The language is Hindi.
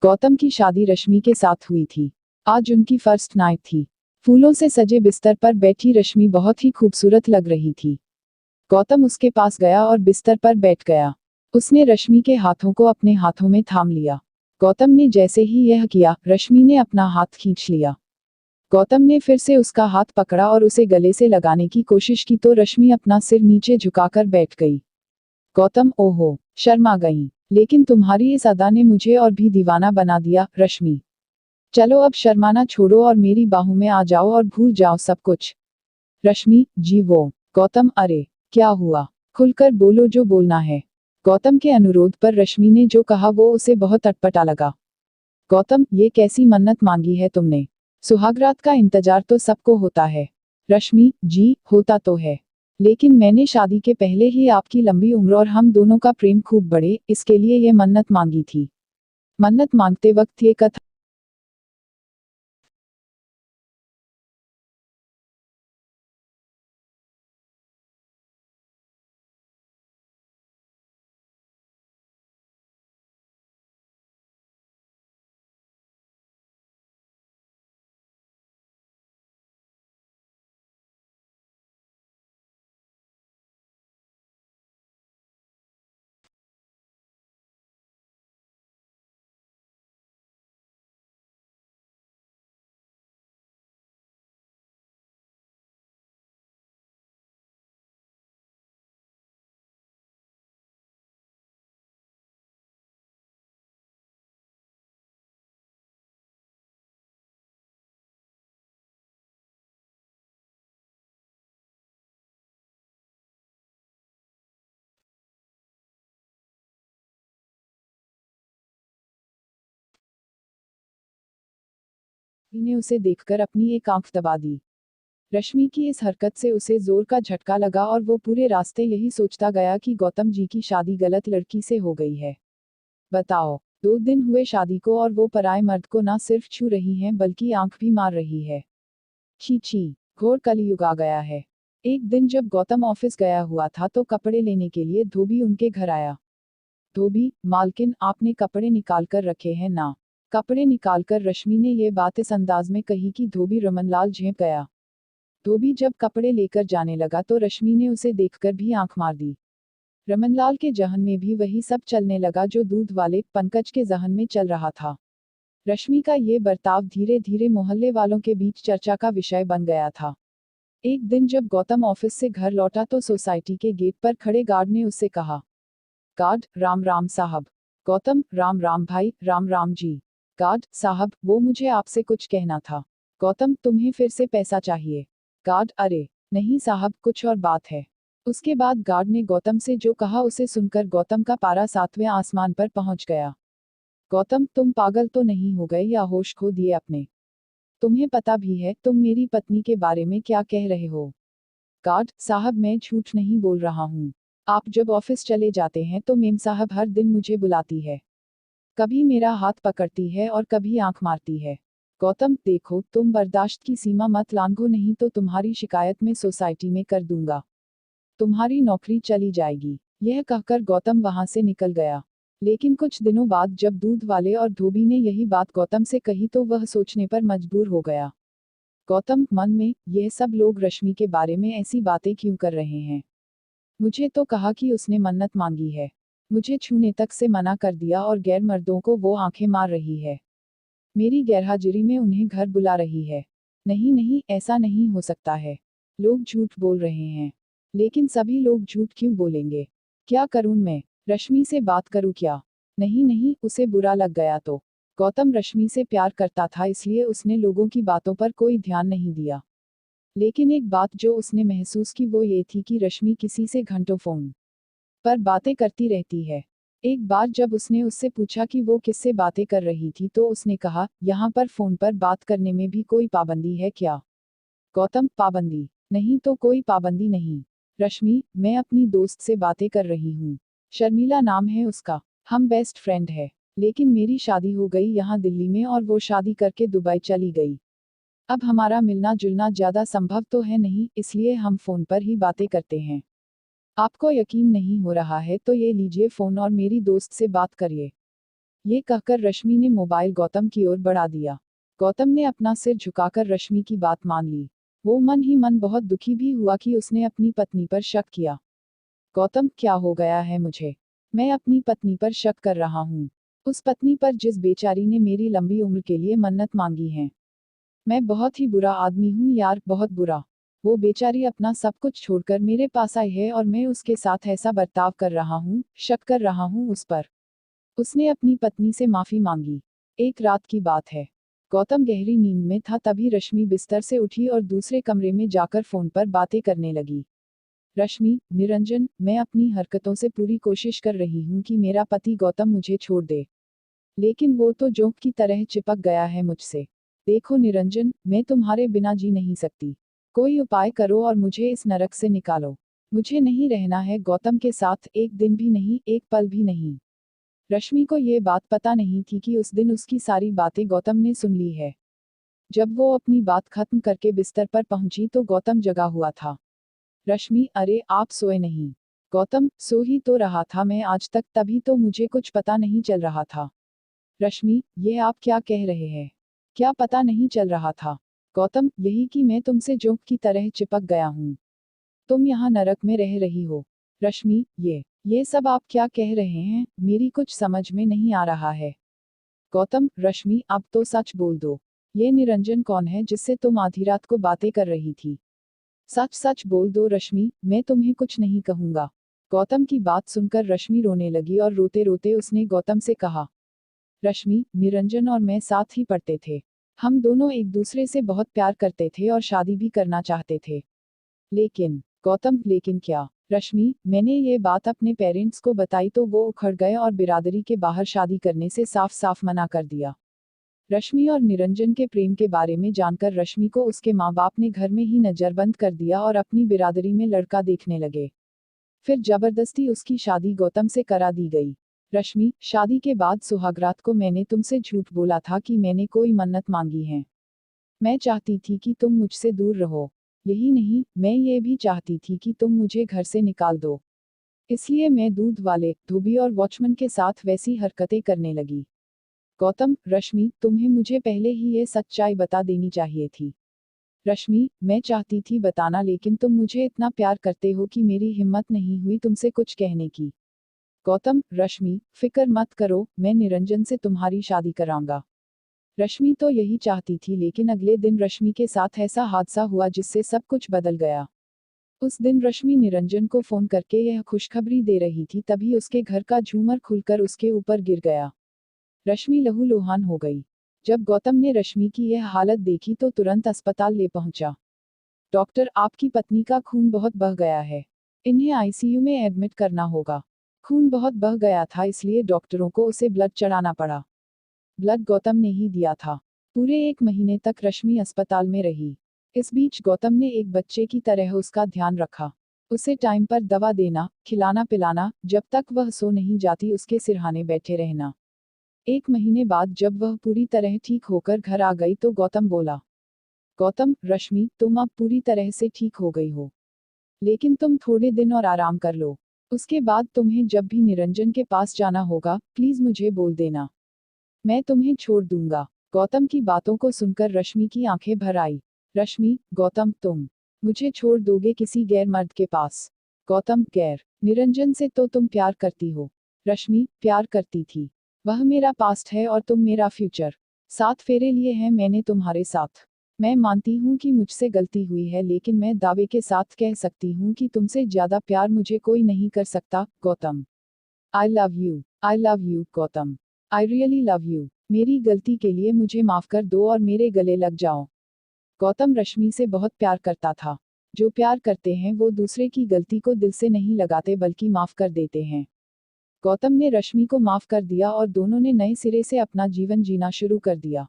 गौतम की शादी रश्मि के साथ हुई थी। आज उनकी फर्स्ट नाइट थी। फूलों से सजे बिस्तर पर बैठी रश्मि बहुत ही खूबसूरत लग रही थी। गौतम उसके पास गया और बिस्तर पर बैठ गया। उसने रश्मि के हाथों को अपने हाथों में थाम लिया। गौतम ने जैसे ही यह किया, रश्मि ने अपना हाथ खींच लिया। गौतम ने फिर से उसका हाथ पकड़ा और उसे गले से लगाने की कोशिश की तो रश्मि अपना सिर नीचे झुकाकर बैठ गई। गौतम ओहो, शर्मा गई। लेकिन तुम्हारी इस अदा ने मुझे और भी दीवाना बना दिया रश्मि। चलो अब शर्माना छोड़ो और मेरी बाहों में आ जाओ और भूल जाओ सब कुछ। रश्मि जी वो। गौतम अरे क्या हुआ, खुलकर बोलो जो बोलना है। गौतम के अनुरोध पर रश्मि ने जो कहा वो उसे बहुत अटपटा लगा। गौतम ये कैसी मन्नत मांगी है तुमने। सुहागरात का इंतजार तो सबको होता है। रश्मि जी होता तो है, लेकिन मैंने शादी के पहले ही आपकी लंबी उम्र और हम दोनों का प्रेम खूब बढ़े इसके लिए ये मन्नत मांगी थी। मन्नत मांगते वक्त ये कथा ने उसे देखकर अपनी एक आंख दबा दी। रश्मि की इस हरकत से उसे जोर का झटका लगा और वो पूरे रास्ते यही सोचता गया कि गौतम जी की शादी गलत लड़की से हो गई है। बताओ, 2 दिन हुए शादी को और वो पराए मर्द को ना सिर्फ छू रही हैं बल्कि आंख भी मार रही है। छी छी, घोर कलयुग आ गया है। एक दिन जब गौतम ऑफिस गया हुआ था तो कपड़े लेने के लिए धोबी उनके घर आया। धोबी, मालकिन आपने कपड़े निकाल कर रखे हैं ना। कपड़े निकालकर रश्मि ने ये बात इस अंदाज में कही कि धोबी रमनलाल झेप गया। धोबी जब कपड़े लेकर जाने लगा तो रश्मि ने उसे देखकर भी आंख मार दी। रमनलाल के जहन में भी वही सब चलने लगा जो दूध वाले पंकज के जहन में चल रहा था। रश्मि का ये बर्ताव धीरे धीरे मोहल्ले वालों के बीच चर्चा का विषय बन गया था। एक दिन जब गौतम ऑफिस से घर लौटा तो सोसाइटी के गेट पर खड़े गार्ड ने उससे कहा, गार्ड राम राम साहब। गौतम राम राम भाई, राम राम जी। गार्ड साहब वो मुझे आपसे कुछ कहना था। गौतम तुम्हें फिर से पैसा चाहिए। गार्ड अरे नहीं साहब कुछ और बात है। उसके बाद गार्ड ने गौतम से जो कहा उसे सुनकर गौतम का पारा 7वें आसमान पर पहुंच गया। गौतम तुम पागल तो नहीं हो गए या होश खो दिए अपने। तुम्हें पता भी है तुम मेरी पत्नी के बारे में क्या कह रहे हो। गार्ड साहब मैं झूठ नहीं बोल रहा हूँ। आप जब ऑफिस चले जाते हैं तो मेम साहब हर दिन मुझे बुलाती है। कभी मेरा हाथ पकड़ती है और कभी आंख मारती है। गौतम देखो तुम बर्दाश्त की सीमा मत लांघो नहीं तो तुम्हारी शिकायत मैं सोसाइटी में कर दूंगा। तुम्हारी नौकरी चली जाएगी। यह कहकर गौतम वहां से निकल गया। लेकिन कुछ दिनों बाद जब दूध वाले और धोबी ने यही बात गौतम से कही तो वह सोचने पर मजबूर हो गया। गौतम मन में यह सब लोग रश्मि के बारे में ऐसी बातें क्यों कर रहे हैं। मुझे तो कहा कि उसने मन्नत मांगी है। मुझे छूने तक से मना कर दिया और गैर मर्दों को वो आंखें मार रही है। मेरी गैरहाजिरी में उन्हें घर बुला रही है। नहीं नहीं ऐसा नहीं हो सकता है। लोग झूठ बोल रहे हैं। लेकिन सभी लोग झूठ क्यों बोलेंगे। क्या करूं मैं। रश्मि से बात करूं क्या। नहीं नहीं उसे बुरा लग गया तो। गौतम रश्मि से प्यार करता था इसलिए उसने लोगों की बातों पर कोई ध्यान नहीं दिया। लेकिन एक बात जो उसने महसूस की वो ये थी कि रश्मि किसी से घंटों फोन पर बातें करती रहती है। एक बार जब उसने उससे पूछा कि वो किससे बातें कर रही थी तो उसने कहा, यहाँ पर फोन पर बात करने में भी कोई पाबंदी है क्या। गौतम पाबंदी नहीं तो कोई पाबंदी नहीं। रश्मि मैं अपनी दोस्त से बातें कर रही हूँ। शर्मिला नाम है उसका। हम बेस्ट फ्रेंड है। लेकिन मेरी शादी हो गई यहाँ दिल्ली में और वो शादी करके दुबई चली गई। अब हमारा मिलना जुलना ज्यादा संभव तो है नहीं इसलिए हम फोन पर ही बातें करते हैं। आपको यकीन नहीं हो रहा है तो ये लीजिए फोन और मेरी दोस्त से बात करिए। ये कहकर रश्मि ने मोबाइल गौतम की ओर बढ़ा दिया। गौतम ने अपना सिर झुकाकर रश्मि की बात मान ली। वो मन ही मन बहुत दुखी भी हुआ कि उसने अपनी पत्नी पर शक किया। गौतम, क्या हो गया है मुझे? मैं अपनी पत्नी पर शक कर रहा हूँ। उस पत्नी पर जिस बेचारी ने मेरी लंबी उम्र के लिए मन्नत मांगी है। मैं बहुत ही बुरा आदमी हूँ यार, बहुत बुरा। वो बेचारी अपना सब कुछ छोड़कर मेरे पास आई है और मैं उसके साथ ऐसा बर्ताव कर रहा हूँ, शक कर रहा हूँ उस पर। उसने अपनी पत्नी से माफी मांगी। एक रात की बात है। गौतम गहरी नींद में था तभी रश्मि बिस्तर से उठी और दूसरे कमरे में जाकर फोन पर बातें करने लगी। रश्मि, निरंजन, मैं अपनी हरकतों से पूरी कोशिश कर रही हूँ कि मेरा पति गौतम मुझे छोड़ दे, लेकिन वो तो जोंक की तरह चिपक गया है मुझसे। देखो निरंजन, मैं तुम्हारे बिना जी नहीं सकती। कोई उपाय करो और मुझे इस नरक से निकालो। मुझे नहीं रहना है गौतम के साथ, एक दिन भी नहीं, एक पल भी नहीं। रश्मि को ये बात पता नहीं थी कि उस दिन उसकी सारी बातें गौतम ने सुन ली है। जब वो अपनी बात खत्म करके बिस्तर पर पहुंची तो गौतम जगा हुआ था। रश्मि, अरे आप सोए नहीं? गौतम, सो ही तो रहा था मैं आज तक, तभी तो मुझे कुछ पता नहीं चल रहा था। रश्मि, ये आप क्या कह रहे हैं? क्या पता नहीं चल रहा था? गौतम, यही कि मैं तुमसे जोंक की तरह चिपक गया हूँ। तुम यहाँ नरक में रह रही हो। रश्मि, ये सब आप क्या कह रहे हैं? मेरी कुछ समझ में नहीं आ रहा है। गौतम, रश्मि, अब तो सच बोल दो। ये निरंजन कौन है जिससे तुम आधी रात को बातें कर रही थी? सच सच बोल दो रश्मि, मैं तुम्हें कुछ नहीं कहूंगा। गौतम की बात सुनकर रश्मि रोने लगी और रोते रोते उसने गौतम से कहा, रश्मि, निरंजन और मैं साथ ही पढ़ते थे। हम दोनों एक दूसरे से बहुत प्यार करते थे और शादी भी करना चाहते थे। लेकिन गौतम, लेकिन क्या? रश्मि, मैंने ये बात अपने पेरेंट्स को बताई तो वो उखड़ गए और बिरादरी के बाहर शादी करने से साफ साफ मना कर दिया। रश्मि और निरंजन के प्रेम के बारे में जानकर रश्मि को उसके माँ बाप ने घर में ही नजरबंद कर दिया और अपनी बिरादरी में लड़का देखने लगे। फिर जबरदस्ती उसकी शादी गौतम से करा दी गई। रश्मि, शादी के बाद सुहागरात को मैंने तुमसे झूठ बोला था कि मैंने कोई मन्नत मांगी है। मैं चाहती थी कि तुम मुझसे दूर रहो। यही नहीं, मैं ये भी चाहती थी कि तुम मुझे घर से निकाल दो। इसलिए मैं दूध वाले, धोबी और वॉचमैन के साथ वैसी हरकतें करने लगी। गौतम, रश्मि, तुम्हें मुझे पहले ही ये सच्चाई बता देनी चाहिए थी। रश्मि, मैं चाहती थी बताना, लेकिन तुम मुझे इतना प्यार करते हो कि मेरी हिम्मत नहीं हुई तुमसे कुछ कहने की। गौतम, रश्मि, फिक्र मत करो, मैं निरंजन से तुम्हारी शादी कराऊंगा। रश्मि तो यही चाहती थी, लेकिन अगले दिन रश्मि के साथ ऐसा हादसा हुआ जिससे सब कुछ बदल गया। उस दिन रश्मि निरंजन को फोन करके यह खुशखबरी दे रही थी तभी उसके घर का झूमर खुलकर उसके ऊपर गिर गया। रश्मि लहूलुहान हो गई। जब गौतम ने रश्मि की यह हालत देखी तो तुरंत अस्पताल ले पहुंचा। डॉक्टर, आपकी पत्नी का खून बहुत बह गया है। इन्हें आईसीयू में एडमिट करना होगा। खून बहुत बह गया था इसलिए डॉक्टरों को उसे ब्लड चढ़ाना पड़ा। ब्लड गौतम ने ही दिया था। पूरे 1 महीने तक रश्मि अस्पताल में रही। इस बीच गौतम ने एक बच्चे की तरह उसका ध्यान रखा। उसे टाइम पर दवा देना, खिलाना पिलाना, जब तक वह सो नहीं जाती उसके सिरहाने बैठे रहना। 1 महीने बाद जब वह पूरी तरह ठीक होकर घर आ गई तो गौतम बोला, गौतम, रश्मि, तुम अब पूरी तरह से ठीक हो गई हो, लेकिन तुम थोड़े दिन और आराम कर लो। उसके बाद तुम्हें जब भी निरंजन के पास जाना होगा प्लीज मुझे बोल देना, मैं तुम्हें छोड़ दूंगा। गौतम की बातों को सुनकर रश्मि की आंखें भर आई। रश्मि, गौतम, तुम मुझे छोड़ दोगे किसी गैर मर्द के पास? गौतम, गैर? निरंजन से तो तुम प्यार करती हो। रश्मि, प्यार करती थी। वह मेरा पास्ट है और तुम मेरा फ्यूचर। 7 फेरे लिए हैं मैंने तुम्हारे साथ। मैं मानती हूँ कि मुझसे गलती हुई है, लेकिन मैं दावे के साथ कह सकती हूँ कि तुमसे ज्यादा प्यार मुझे कोई नहीं कर सकता, Gautam. I love you Gautam. I really love you. मेरी गलती के लिए मुझे माफ कर दो और मेरे गले लग जाओ। गौतम रश्मि से बहुत प्यार करता था। जो प्यार करते हैं वो दूसरे की गलती को दिल से नहीं लगाते बल्कि माफ कर देते हैं। गौतम ने रश्मि को माफ कर दिया और दोनों ने नए सिरे से अपना जीवन जीना शुरू कर दिया।